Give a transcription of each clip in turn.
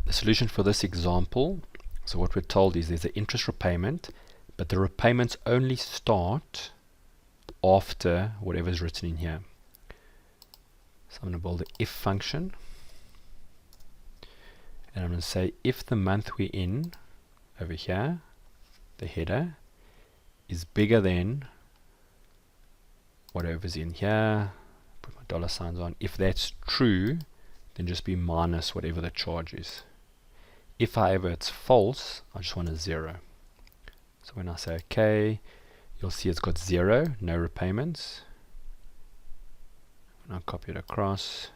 The solution for this example, so what we're told is there's an interest repayment, but the repayments only start after whatever is written in here. So I'm going to build the if function, and I'm going to say if the month we're in over here, the header, is bigger than whatever's in here, put my dollar signs on. If that's true, then just be minus whatever the charge is. If however it's false, I just want a 0. So when I say OK, you'll see it's got 0, no repayments. When I copy it across,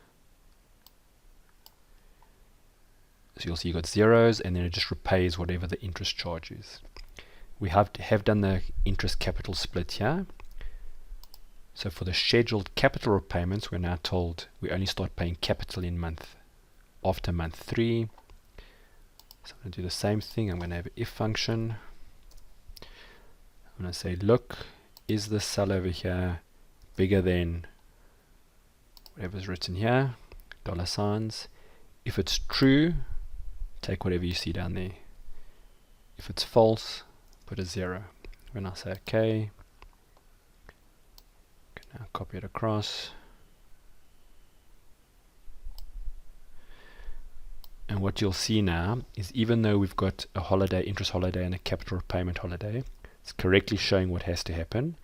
so you'll see you got zeros, and then it just repays whatever the interest charge is. We have done the interest capital split here. So for the scheduled capital repayments, we're now told we only start paying capital in after month 3. So I'm going to do the same thing. I'm going to have an if function. I'm going to say, look, is this cell over here bigger than whatever's written here, dollar signs. If it's true, take whatever you see down there. If it's false, put a 0. When I say OK, now copy it across. And what you'll see now is even though we've got a holiday, interest holiday, and a capital repayment holiday, it's correctly showing what has to happen.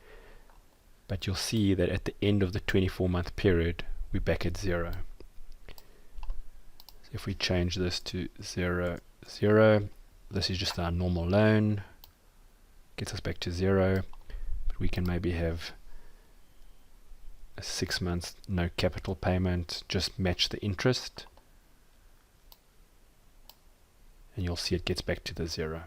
But you'll see that at the end of the 24-month period, we're back at 0. So if we change this to 0, 0, this is just our normal loan. Gets us back to 0. But we can maybe have a 6 months no capital payment, just match the interest. And you'll see it gets back to the 0.